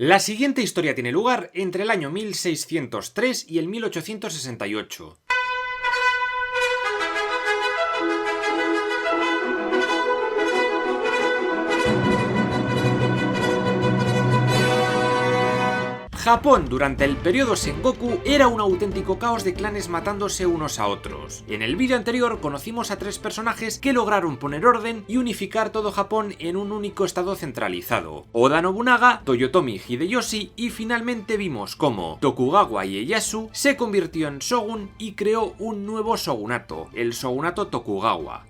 La siguiente historia tiene lugar entre el año 1603 y el 1868. Japón durante el periodo Sengoku era un auténtico caos de clanes matándose unos a otros. En el vídeo anterior conocimos a tres personajes que lograron poner orden y unificar todo Japón en un único estado centralizado: Oda Nobunaga, Toyotomi Hideyoshi, y finalmente vimos cómo Tokugawa Ieyasu se convirtió en shogun y creó un nuevo shogunato, el shogunato Tokugawa.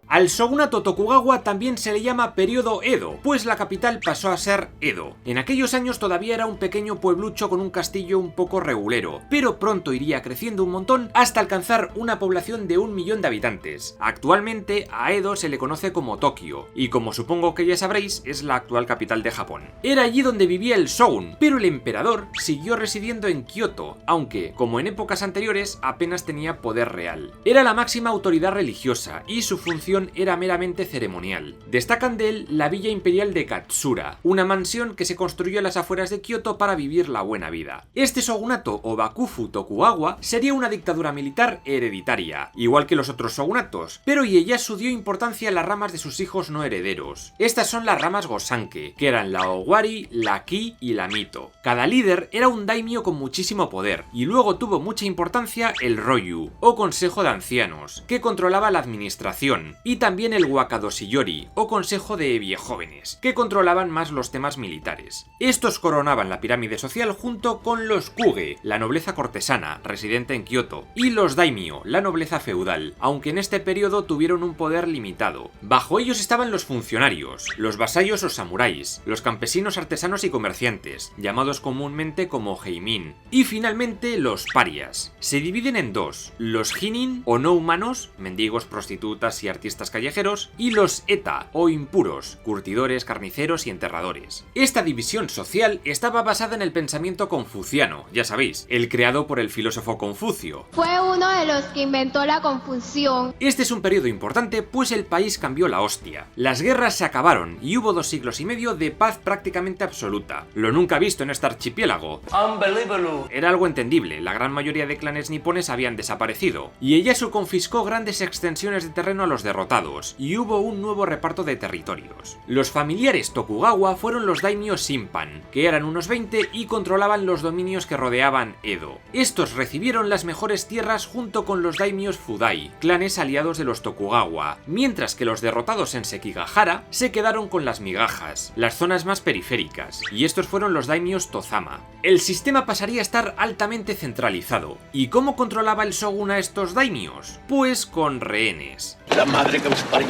Al shogunato Tokugawa también se le llama periodo Edo, pues la capital pasó a ser Edo. En aquellos años todavía era un pequeño pueblucho con un castillo un poco regulero, pero pronto iría creciendo un montón hasta alcanzar una población de 1 millón de habitantes. Actualmente a Edo se le conoce como Tokio, y como supongo que ya sabréis, es la actual capital de Japón. Era allí donde vivía el shogun, pero el emperador siguió residiendo en Kioto, aunque, como en épocas anteriores, apenas tenía poder real. Era la máxima autoridad religiosa, y su función era meramente ceremonial. Destacan de él la villa imperial de Katsura, una mansión que se construyó a las afueras de Kioto para vivir la buena vida. Este shogunato o Bakufu Tokugawa sería una dictadura militar hereditaria, igual que los otros shogunatos, pero Ieyasu dio importancia a las ramas de sus hijos no herederos. Estas son las ramas Gosanke, que eran la Owari, la Ki y la Mito. Cada líder era un daimyo con muchísimo poder, y luego tuvo mucha importancia el Ryu, o Consejo de Ancianos, que controlaba la administración, y también el Wakadoshiyori, o Consejo de Viejóvenes, que controlaban más los temas militares. Estos coronaban la pirámide social junto con los Kuge, la nobleza cortesana, residente en Kioto, y los Daimyo, la nobleza feudal, aunque en este periodo tuvieron un poder limitado. Bajo ellos estaban los funcionarios, los vasallos o samuráis, los campesinos, artesanos y comerciantes, llamados comúnmente como heimin, y finalmente los parias. Se dividen en dos: los hinin o no humanos, mendigos, prostitutas y artistas callejeros, y los eta o impuros, curtidores, carniceros y enterradores. Esta división social estaba basada en el pensamiento confuciano, ya sabéis, el creado por el filósofo Confucio. Fue uno de los que inventó la confusión. Este es un periodo importante, pues el país cambió la hostia. Las guerras se acabaron y hubo 2 siglos y medio de paz prácticamente absoluta, lo nunca visto en este archipiélago. Unbelievable. Era algo entendible, la gran mayoría de clanes nipones habían desaparecido, y Ieyasu confiscó grandes extensiones de terreno a los derrotados, y hubo un nuevo reparto de territorios. Los familiares Tokugawa fueron los daimyo Shimpan, que eran unos 20 y controlaban los dominios que rodeaban Edo. Estos recibieron las mejores tierras junto con los daimyos Fudai, clanes aliados de los Tokugawa, mientras que los derrotados en Sekigahara se quedaron con las migajas, las zonas más periféricas, y estos fueron los daimyos Tozama. El sistema pasaría a estar altamente centralizado. ¿Y cómo controlaba el shogun a estos daimyos? Pues con rehenes. La madre que os parió.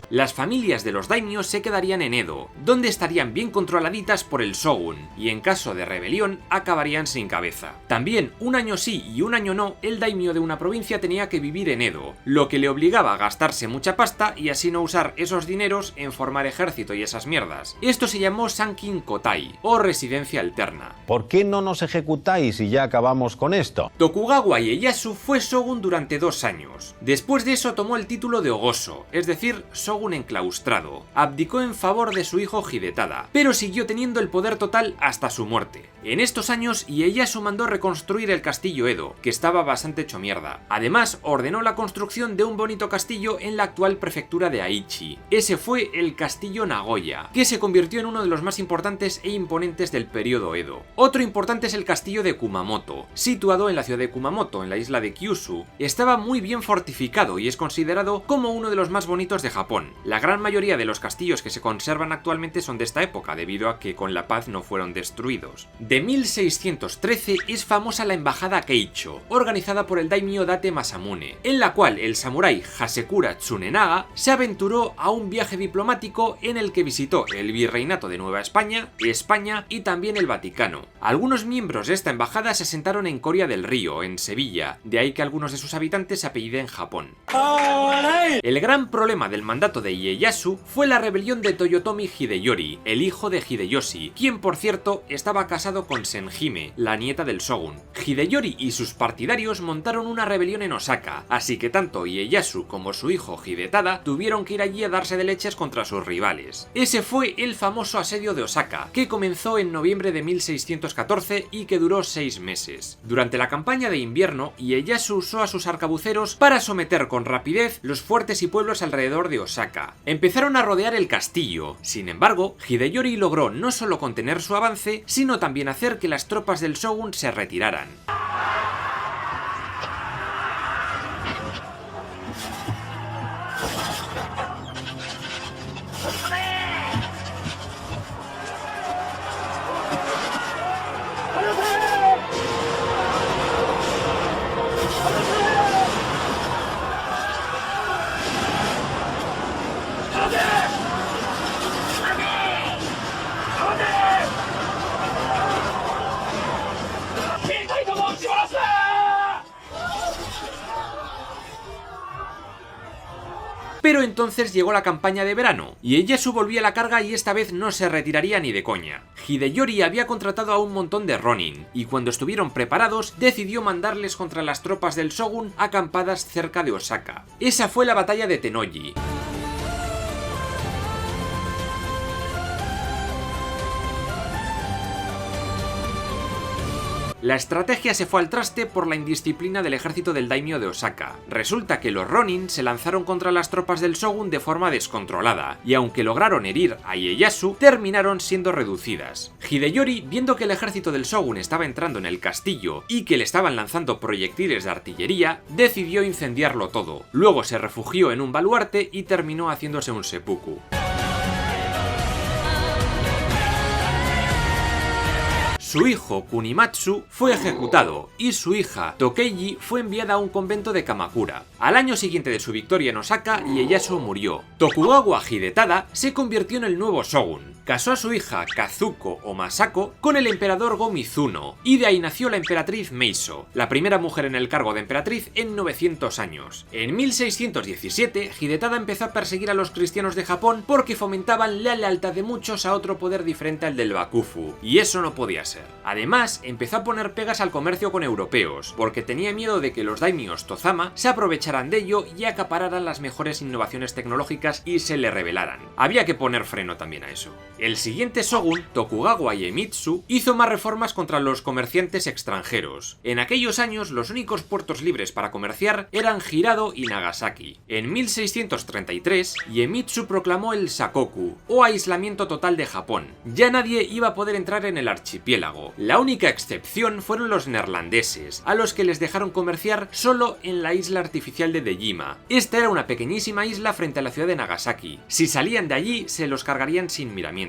Las familias de los daimyos se quedarían en Edo, donde estarían bien controladitas por el shogun, y en caso de rebelión acabarían sin cabeza. También, un año sí y un año no, el daimyo de una provincia tenía que vivir en Edo, lo que le obligaba a gastarse mucha pasta y así no usar esos dineros en formar ejército y esas mierdas. Esto se llamó Sankin Kotai, o residencia alterna. ¿Por qué no nos ejecutáis y ya acabamos con esto? Tokugawa Ieyasu fue shogun durante 2 años. Después de eso tomó el título de Ogoso, es decir, shogun enclaustrado. Abdicó en favor de su hijo Hidetada, pero siguió teniendo el poder total hasta su muerte. En estos años, Ieyasu mandó reconstruir el castillo Edo, que estaba bastante hecho mierda. Además, ordenó la construcción de un bonito castillo en la actual prefectura de Aichi. Ese fue el castillo Nagoya, que se convirtió en uno de los más importantes e imponentes del periodo Edo. Otro importante es el castillo de Kumamoto, situado en la ciudad de Kumamoto, en la isla de Kyushu. Estaba muy bien fortificado y es considerado como uno de los más bonitos de Japón. La gran mayoría de los castillos que se conservan actualmente son de esta época, debido a que con la paz no fueron destruidos. De 1613 es famosa la embajada Keicho, organizada por el daimyo Date Masamune, en la cual el samurái Hasekura Tsunenaga se aventuró a un viaje diplomático en el que visitó el virreinato de Nueva España, España y también el Vaticano. Algunos miembros de esta embajada se asentaron en Coria del Río, en Sevilla, de ahí que algunos de sus habitantes se apelliden Japón. El gran problema del mandato de Ieyasu fue la rebelión de Toyotomi Hideyori, el hijo de Hideyoshi, quien por cierto estaba casado con Senhime, la nieta del shogun. Hideyori y sus partidarios montaron una rebelión en Osaka, así que tanto Ieyasu como su hijo Hidetada tuvieron que ir allí a darse de leches contra sus rivales. Ese fue el famoso asedio de Osaka, que comenzó en noviembre de 1614 y que duró 6 meses. Durante la campaña de invierno, Ieyasu usó a sus arcabuceros para someter con rapidez los fuertes y pueblos alrededor de Osaka. Empezaron a rodear el castillo. Sin embargo, Hideyori logró no solo contener su avance, sino también hacer que las tropas del shogun se retiraran. Pero entonces llegó la campaña de verano, y Ieyasu volvía a la carga y esta vez no se retiraría ni de coña. Hideyori había contratado a un montón de ronin, y cuando estuvieron preparados, decidió mandarles contra las tropas del shogun acampadas cerca de Osaka. Esa fue la batalla de Tennoji. La estrategia se fue al traste por la indisciplina del ejército del daimyo de Osaka. Resulta que los ronin se lanzaron contra las tropas del shogun de forma descontrolada, y aunque lograron herir a Ieyasu, terminaron siendo reducidas. Hideyori, viendo que el ejército del shogun estaba entrando en el castillo y que le estaban lanzando proyectiles de artillería, decidió incendiarlo todo. Luego se refugió en un baluarte y terminó haciéndose un seppuku. Su hijo Kunimatsu fue ejecutado y su hija Tokeiji fue enviada a un convento de Kamakura. Al año siguiente de su victoria en Osaka, Ieyasu murió. Tokugawa Hidetada se convirtió en el nuevo shogun. Casó a su hija Kazuko o Masako con el emperador Go-Mizuno, y de ahí nació la emperatriz Meiso, la primera mujer en el cargo de emperatriz en 900 años. En 1617, Hidetada empezó a perseguir a los cristianos de Japón porque fomentaban la lealtad de muchos a otro poder diferente al del Bakufu, y eso no podía ser. Además, empezó a poner pegas al comercio con europeos, porque tenía miedo de que los daimios Tozama se aprovecharan de ello y acapararan las mejores innovaciones tecnológicas y se le rebelaran. Había que poner freno también a eso. El siguiente shogun, Tokugawa Iemitsu, hizo más reformas contra los comerciantes extranjeros. En aquellos años, los únicos puertos libres para comerciar eran Hirado y Nagasaki. En 1633, Iemitsu proclamó el Sakoku, o aislamiento total de Japón. Ya nadie iba a poder entrar en el archipiélago. La única excepción fueron los neerlandeses, a los que les dejaron comerciar solo en la isla artificial de Dejima. Esta era una pequeñísima isla frente a la ciudad de Nagasaki. Si salían de allí, se los cargarían sin miramientos.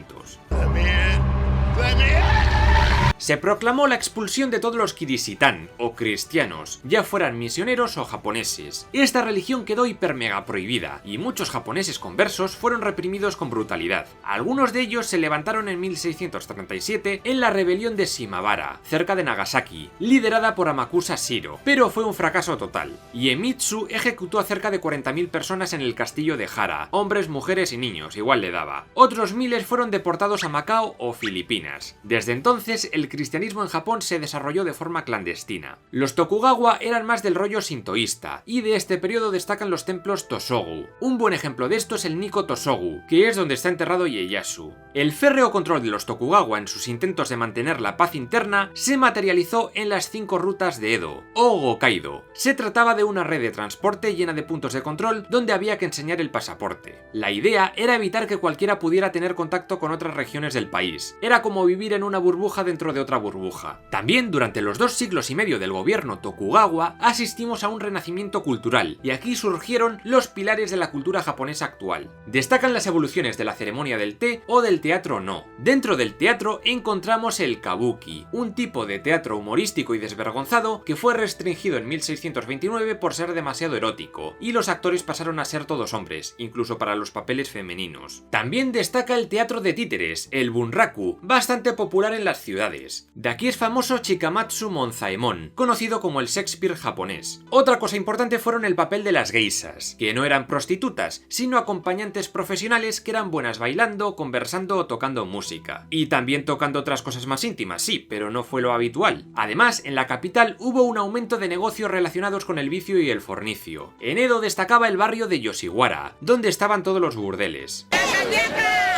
Se proclamó la expulsión de todos los Kirishitan, o cristianos, ya fueran misioneros o japoneses. Esta religión quedó hiper mega prohibida, y muchos japoneses conversos fueron reprimidos con brutalidad. Algunos de ellos se levantaron en 1637 en la rebelión de Shimabara, cerca de Nagasaki, liderada por Amakusa Shiro, pero fue un fracaso total. Iemitsu ejecutó a cerca de 40.000 personas en el castillo de Hara, hombres, mujeres y niños, igual le daba. Otros miles fueron deportados a Macao o Filipinas. Desde entonces, el cristianismo en Japón se desarrolló de forma clandestina. Los Tokugawa eran más del rollo sintoísta, y de este periodo destacan los templos Tosogu. Un buen ejemplo de esto es el Nikko Tosogu, que es donde está enterrado Ieyasu. El férreo control de los Tokugawa en sus intentos de mantener la paz interna se materializó en las 5 rutas de Edo, o Gokaido. Se trataba de una red de transporte llena de puntos de control donde había que enseñar el pasaporte. La idea era evitar que cualquiera pudiera tener contacto con otras regiones del país. Era como vivir en una burbuja dentro de otra burbuja. También durante los 2 siglos y medio del gobierno Tokugawa asistimos a un renacimiento cultural, y aquí surgieron los pilares de la cultura japonesa actual. Destacan las evoluciones de la ceremonia del té o del teatro no. Dentro del teatro encontramos el kabuki, un tipo de teatro humorístico y desvergonzado que fue restringido en 1629 por ser demasiado erótico, y los actores pasaron a ser todos hombres, incluso para los papeles femeninos. También destaca el teatro de títeres, el bunraku, bastante popular en las ciudades. Shakespeares. De aquí es famoso Chikamatsu Monzaemon, conocido como el Shakespeare japonés. Otra cosa importante fueron el papel de las geishas, que no eran prostitutas, sino acompañantes profesionales que eran buenas bailando, conversando o tocando música. Y también tocando otras cosas más íntimas, sí, pero no fue lo habitual. Además, en la capital hubo un aumento de negocios relacionados con el vicio y el fornicio. En Edo destacaba el barrio de Yoshiwara, donde estaban todos los burdeles.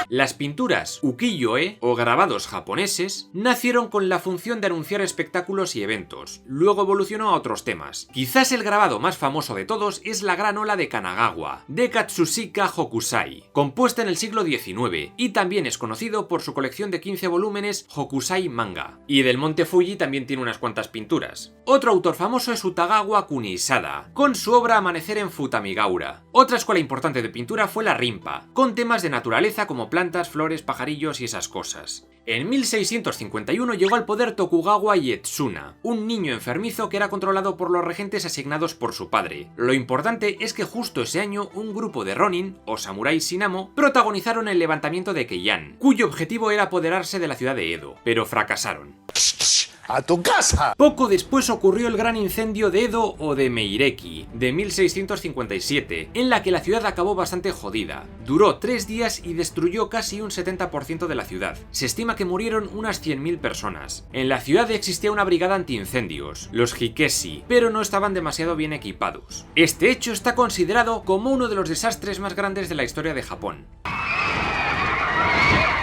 Las pinturas ukiyo-e, o grabados japoneses, nacieron con la función de anunciar espectáculos y eventos. Luego evolucionó a otros temas. Quizás el grabado más famoso de todos es la Gran Ola de Kanagawa, de Katsushika Hokusai, compuesta en el siglo XIX, y también es conocido por su colección de 15 volúmenes Hokusai Manga. Y del monte Fuji también tiene unas cuantas pinturas. Otro autor famoso es Utagawa Kunisada, con su obra Amanecer en Futamigaura. Otra escuela importante de pintura fue la Rinpa, con temas de naturaleza como plantas, flores, pajarillos y esas cosas. En 1651 llegó al poder Tokugawa Ietsuna, un niño enfermizo que era controlado por los regentes asignados por su padre. Lo importante es que justo ese año un grupo de ronin, o samuráis sin amo, protagonizaron el levantamiento de Keian, cuyo objetivo era apoderarse de la ciudad de Edo, pero fracasaron. ¡A tu casa! Poco después ocurrió el gran incendio de Edo o de Meireki, de 1657, en la que la ciudad acabó bastante jodida. Duró 3 días y destruyó casi un 70% de la ciudad. Se estima que murieron unas 100.000 personas. En la ciudad existía una brigada antiincendios, los Hikeshi, pero no estaban demasiado bien equipados. Este hecho está considerado como uno de los desastres más grandes de la historia de Japón.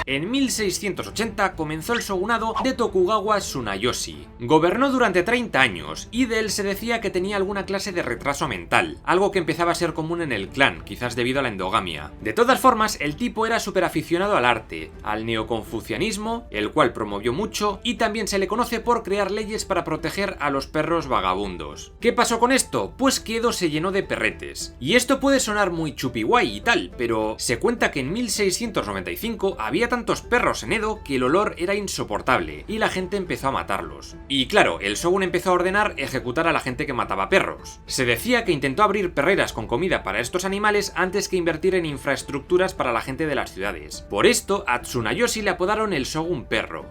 En 1680 comenzó el shogunado de Tokugawa Tsunayoshi. Gobernó durante 30 años y de él se decía que tenía alguna clase de retraso mental, algo que empezaba a ser común en el clan, quizás debido a la endogamia. De todas formas, el tipo era súper aficionado al arte, al neoconfucianismo, el cual promovió mucho, y también se le conoce por crear leyes para proteger a los perros vagabundos. ¿Qué pasó con esto? Pues que Edo se llenó de perretes. Y esto puede sonar muy chupi guay y tal, pero se cuenta que en 1695 había tantos perros en Edo que el olor era insoportable y la gente empezó a matarlos. Y claro, el shogun empezó a ordenar ejecutar a la gente que mataba perros. Se decía que intentó abrir perreras con comida para estos animales antes que invertir en infraestructuras para la gente de las ciudades. Por esto, a Tsunayoshi le apodaron el shogun perro.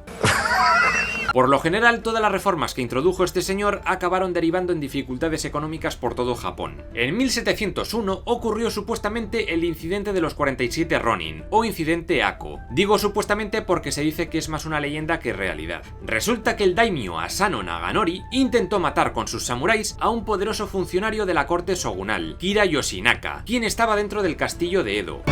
Por lo general, todas las reformas que introdujo este señor acabaron derivando en dificultades económicas por todo Japón. En 1701 ocurrió supuestamente el incidente de los 47 Ronin, o incidente Ako. Digo supuestamente porque se dice que es más una leyenda que realidad. Resulta que el daimyo Asano Naganori intentó matar con sus samuráis a un poderoso funcionario de la corte shogunal, Kira Yoshinaka, quien estaba dentro del castillo de Edo.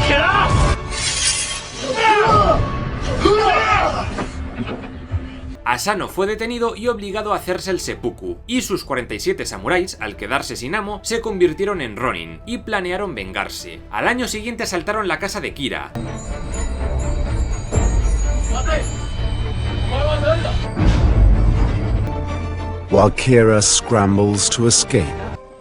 Asano fue detenido y obligado a hacerse el seppuku, y sus 47 samuráis, al quedarse sin amo, se convirtieron en ronin y planearon vengarse. Al año siguiente asaltaron la casa de Kira. While Kira scrambles to escape,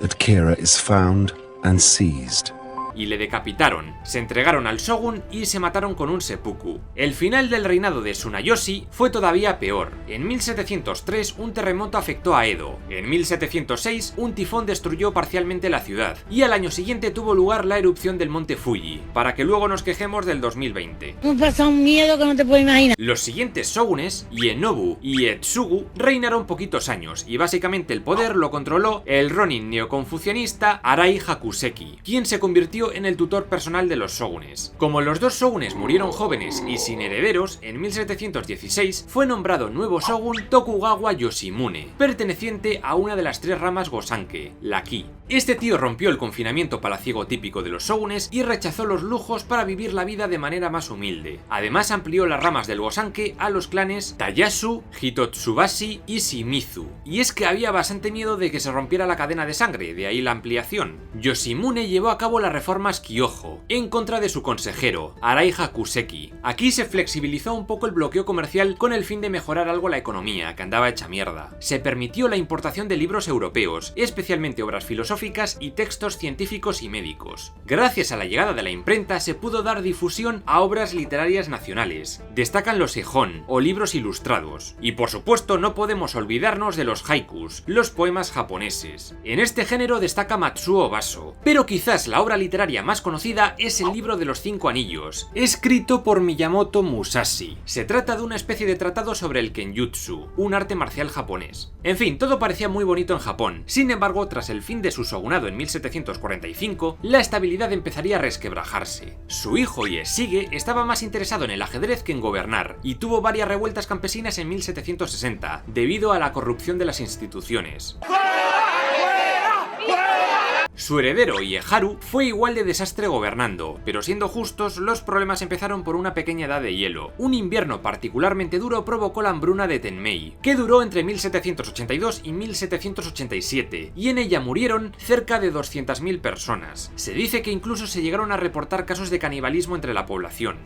that Kira is found and seized. Y le decapitaron, se entregaron al shogun y se mataron con un seppuku. El final del reinado de Tsunayoshi fue todavía peor. En 1703 un terremoto afectó a Edo, en 1706 un tifón destruyó parcialmente la ciudad, y al año siguiente tuvo lugar la erupción del monte Fuji, para que luego nos quejemos del 2020. Me pasa un miedo que no te puedo imaginar. Los siguientes shogunes, Ienobu y Ietsugu, reinaron poquitos años, y básicamente el poder lo controló el ronin neoconfucianista Arai Hakuseki, quien se convirtió en el tutor personal de los shogunes. Como los dos shogunes murieron jóvenes y sin herederos, en 1716 fue nombrado nuevo shogun Tokugawa Yoshimune, perteneciente a una de las 3 ramas Gosanke, la Ki. Este tío rompió el confinamiento palaciego típico de los shogunes y rechazó los lujos para vivir la vida de manera más humilde. Además amplió las ramas del Gosanke a los clanes Tayasu, Hitotsubashi y Shimizu. Y es que había bastante miedo de que se rompiera la cadena de sangre, de ahí la ampliación. Yoshimune llevó a cabo las reformas Kyojo, en contra de su consejero, Arai Hakuseki. Aquí se flexibilizó un poco el bloqueo comercial con el fin de mejorar algo la economía, que andaba hecha mierda. Se permitió la importación de libros europeos, especialmente obras filosóficas y textos científicos y médicos. Gracias a la llegada de la imprenta se pudo dar difusión a obras literarias nacionales. Destacan los ehon, o libros ilustrados. Y por supuesto no podemos olvidarnos de los haikus, los poemas japoneses. En este género destaca Matsuo Baso, pero quizás la obra literaria literaria más conocida es el libro de los 5 anillos, escrito por Miyamoto Musashi. Se trata de una especie de tratado sobre el Kenjutsu, un arte marcial japonés. En fin, todo parecía muy bonito en Japón. Sin embargo, tras el fin de su shogunado en 1745, la estabilidad empezaría a resquebrajarse. Su hijo Iesighe estaba más interesado en el ajedrez que en gobernar, y tuvo varias revueltas campesinas en 1760, debido a la corrupción de las instituciones. Su heredero, Ieharu, fue igual de desastre gobernando, pero siendo justos, los problemas empezaron por una pequeña edad de hielo. Un invierno particularmente duro provocó la hambruna de Tenmei, que duró entre 1782 y 1787, y en ella murieron cerca de 200.000 personas. Se dice que incluso se llegaron a reportar casos de canibalismo entre la población.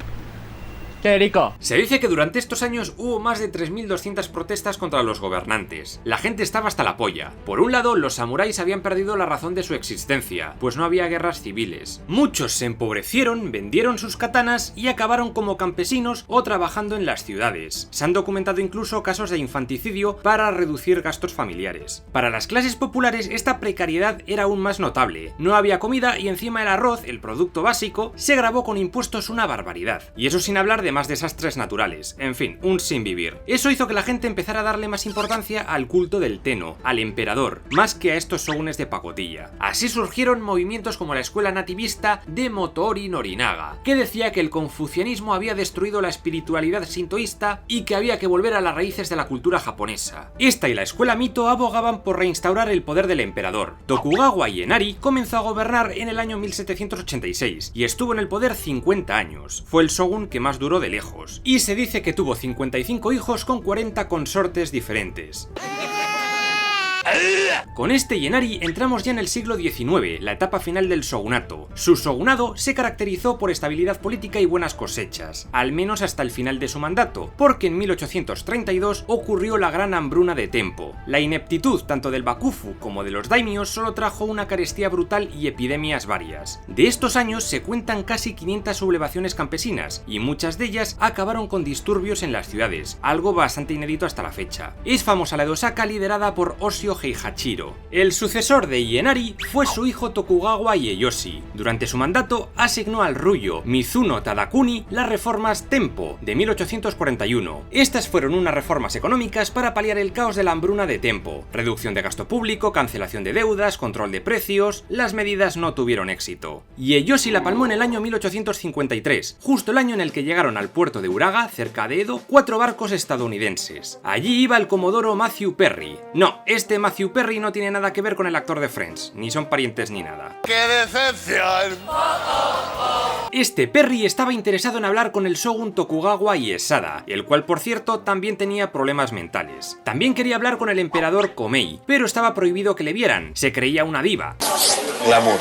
¡Qué rico! Se dice que durante estos años hubo más de 3.200 protestas contra los gobernantes. La gente estaba hasta la polla. Por un lado, los samuráis habían perdido la razón de su existencia, pues no había guerras civiles. Muchos se empobrecieron, vendieron sus katanas y acabaron como campesinos o trabajando en las ciudades. Se han documentado incluso casos de infanticidio para reducir gastos familiares. Para las clases populares, esta precariedad era aún más notable. No había comida y encima el arroz, el producto básico, se gravó con impuestos una barbaridad. Y eso sin hablar de más desastres naturales, en fin, un sinvivir. Eso hizo que la gente empezara a darle más importancia al culto del Tenno, al emperador, más que a estos shogunes de pacotilla. Así surgieron movimientos como la escuela nativista de Motoori Norinaga, que decía que el confucianismo había destruido la espiritualidad sintoísta y que había que volver a las raíces de la cultura japonesa. Esta y la escuela Mito abogaban por reinstaurar el poder del emperador. Tokugawa Ienari comenzó a gobernar en el año 1786 y estuvo en el poder 50 años. Fue el shogun que más duró de lejos, y se dice que tuvo 55 hijos con 40 consortes diferentes. Con este Ienari entramos ya en el siglo XIX, la etapa final del shogunato. Su shogunado se caracterizó por estabilidad política y buenas cosechas, al menos hasta el final de su mandato, porque en 1832 ocurrió la gran hambruna de Tempo. La ineptitud tanto del bakufu como de los daimios solo trajo una carestía brutal y epidemias varias. De estos años se cuentan casi 500 sublevaciones campesinas, y muchas de ellas acabaron con disturbios en las ciudades, algo bastante inédito hasta la fecha. Es famosa la de Osaka, liderada por Oshio Heihachiro. El sucesor de Ienari fue su hijo Tokugawa Ieyoshi. Durante su mandato asignó al Ryū Mizuno Tadakuni las reformas Tempo de 1841. Estas fueron unas reformas económicas para paliar el caos de la hambruna de Tempo. Reducción de gasto público, cancelación de deudas, control de precios. Las medidas no tuvieron éxito. Ieyoshi la palmó en el año 1853, justo el año en el que llegaron al puerto de Uraga, cerca de Edo, 4 barcos estadounidenses. Allí iba el comodoro Matthew Perry. No, este Matthew Perry no tiene nada que ver con el actor de Friends, ni son parientes ni nada. ¡Qué decepción! Este Perry estaba interesado en hablar con el shogun Tokugawa Ieyasu, el cual por cierto también tenía problemas mentales. También quería hablar con el emperador Komei, pero estaba prohibido que le vieran, se creía una diva. Glamour.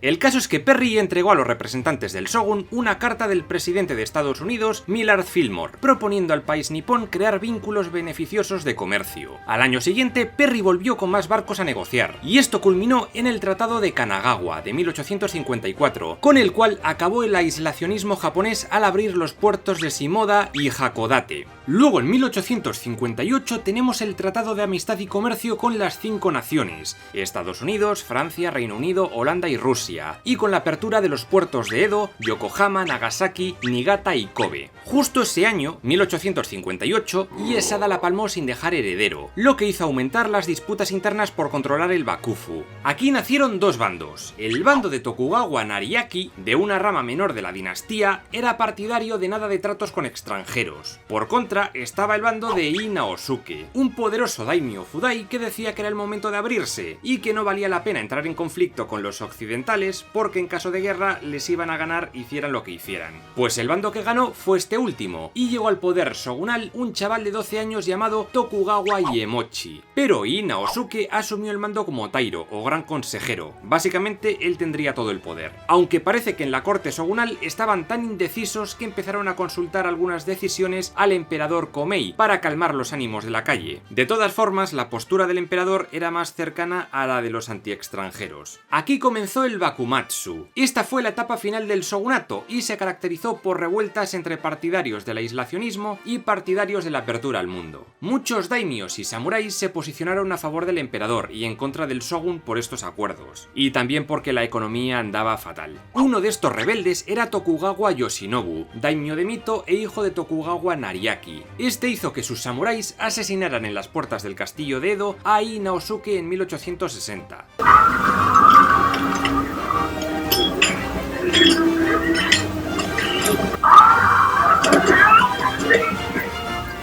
El caso es que Perry entregó a los representantes del shogun una carta del presidente de Estados Unidos, Millard Fillmore, proponiendo al país nipón crear vínculos beneficiosos de comercio. Al año siguiente, Perry volvió con más barcos a negociar, y esto culminó en el Tratado de Kanagawa de 1854, con el cual acabó el aislacionismo japonés al abrir los puertos de Shimoda y Hakodate. Luego, en 1858, tenemos el Tratado de Amistad y Comercio con las 5 naciones, Estados Unidos, Francia, Reino Unido, Holanda y Rusia, y con la apertura de los puertos de Edo, Yokohama, Nagasaki, Niigata y Kobe. Justo ese año, 1858, Ieyasu la palmó sin dejar heredero, lo que hizo aumentar las disputas internas por controlar el bakufu. Aquí nacieron dos bandos. El bando de Tokugawa Nariaki, de una rama menor de la dinastía, era partidario de nada de tratos con extranjeros. Por contra, estaba el bando de Ii Naosuke, un poderoso daimyo Fudai que decía que era el momento de abrirse y que no valía la pena entrar en conflicto con los occidentales porque en caso de guerra les iban a ganar hicieran lo que hicieran. Pues el bando que ganó fue este último, y llegó al poder shogunal un chaval de 12 años llamado Tokugawa Iemochi. Pero Ii Naosuke asumió el mando como Tairo, o gran consejero. Básicamente él tendría todo el poder. Aunque parece que en la corte shogunal estaban tan indecisos que empezaron a consultar algunas decisiones al emperador emperador Komei para calmar los ánimos de la calle. De todas formas, la postura del emperador era más cercana a la de los antiextranjeros. Aquí comenzó el Bakumatsu. Esta fue la etapa final del shogunato y se caracterizó por revueltas entre partidarios del aislacionismo y partidarios de la apertura al mundo. Muchos daimios y samuráis se posicionaron a favor del emperador y en contra del shogun por estos acuerdos, y también porque la economía andaba fatal. Uno de estos rebeldes era Tokugawa Yoshinobu, daimyo de Mito e hijo de Tokugawa Nariaki. Este hizo que sus samuráis asesinaran en las puertas del castillo de Edo a Ii Naosuke en 1860.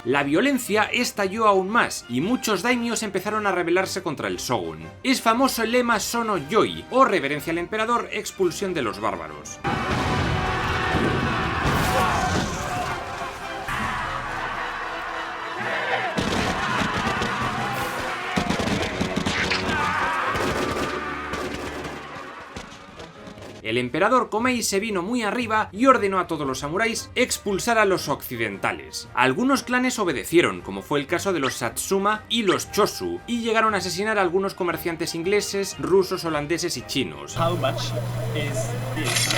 La violencia estalló aún más y muchos daimios empezaron a rebelarse contra el shogun. Es famoso el lema Sono Yoi, o reverencia al emperador, expulsión de los bárbaros. El emperador Komei se vino muy arriba y ordenó a todos los samuráis expulsar a los occidentales. Algunos clanes obedecieron, como fue el caso de los Satsuma y los Chosu, y llegaron a asesinar a algunos comerciantes ingleses, rusos, holandeses y chinos. How much is this?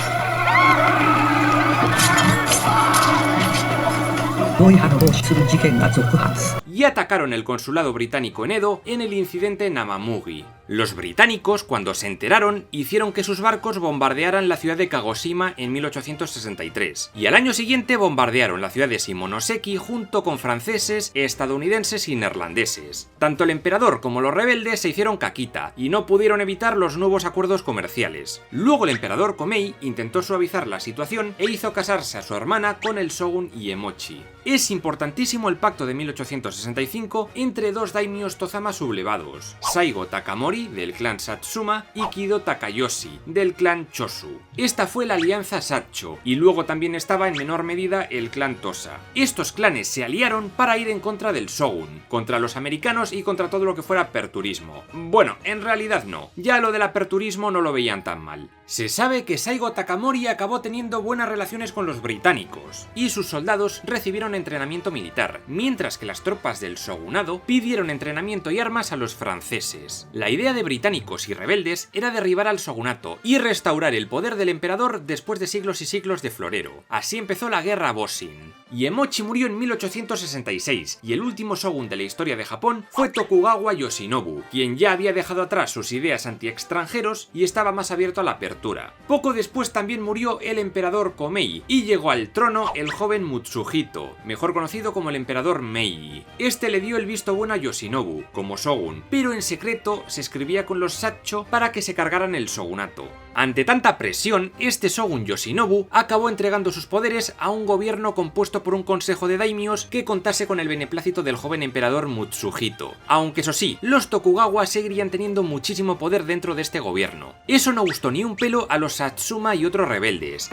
Y atacaron el consulado británico en Edo en el incidente Namamugi. Los británicos, cuando se enteraron, hicieron que sus barcos bombardearan la ciudad de Kagoshima en 1863, y al año siguiente bombardearon la ciudad de Shimonoseki junto con franceses, estadounidenses y neerlandeses. Tanto el emperador como los rebeldes se hicieron caquita, y no pudieron evitar los nuevos acuerdos comerciales. Luego el emperador Komei intentó suavizar la situación e hizo casarse a su hermana con el shogun Iemochi. Es importantísimo el pacto de 1865 entre dos daimios Tozama sublevados, Saigo Takamori del clan Satsuma y Kido Takayoshi del clan Chosu. Esta fue la alianza Satcho, y luego también estaba en menor medida el clan Tosa. Estos clanes se aliaron para ir en contra del shogun, contra los americanos y contra todo lo que fuera aperturismo. Bueno, en realidad no, ya lo del aperturismo no lo veían tan mal. Se sabe que Saigo Takamori acabó teniendo buenas relaciones con los británicos, y sus soldados recibieron entrenamiento militar, mientras que las tropas del shogunado pidieron entrenamiento y armas a los franceses. La idea de británicos y rebeldes era derribar al shogunato y restaurar el poder del emperador después de siglos y siglos de florero. Así empezó la guerra Boshin. Iemochi murió en 1866 y el último shogun de la historia de Japón fue Tokugawa Yoshinobu, quien ya había dejado atrás sus ideas anti-extranjeros y estaba más abierto a la apertura. Poco después también murió el emperador Komei y llegó al trono el joven Mutsuhito, mejor conocido como el emperador Meiji. Este le dio el visto bueno a Yoshinobu como shogun, pero en secreto se escribía con los Satcho para que se cargaran el shogunato. Ante tanta presión, este shogun Yoshinobu acabó entregando sus poderes a un gobierno compuesto por un consejo de daimios que contase con el beneplácito del joven emperador Mutsuhito. Aunque eso sí, los Tokugawa seguirían teniendo muchísimo poder dentro de este gobierno. Eso no gustó ni un pelo a los Satsuma y otros rebeldes.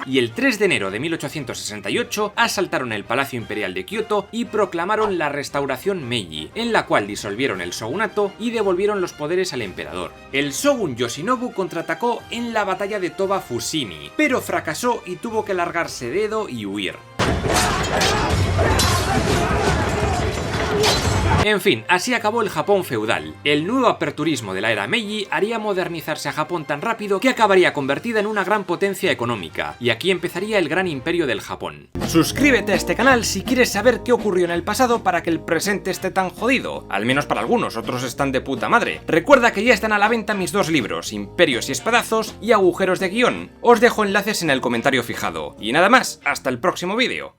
Y el 3 de enero de 1868 asaltaron el Palacio Imperial de Kioto y proclamaron la Restauración Meiji, en la cual disolvieron el shogunato y devolvieron los poderes al emperador. El shogun Yoshinobu contraatacó en la batalla de Toba Fushimi, pero fracasó y tuvo que largarse de Edo y huir. En fin, así acabó el Japón feudal. El nuevo aperturismo de la era Meiji haría modernizarse a Japón tan rápido que acabaría convertida en una gran potencia económica, y aquí empezaría el gran imperio del Japón. Suscríbete a este canal si quieres saber qué ocurrió en el pasado para que el presente esté tan jodido, al menos para algunos, otros están de puta madre. Recuerda que ya están a la venta mis dos libros, Imperios y Espadazos y Agujeros de Guión. Os dejo enlaces en el comentario fijado. Y nada más, hasta el próximo vídeo.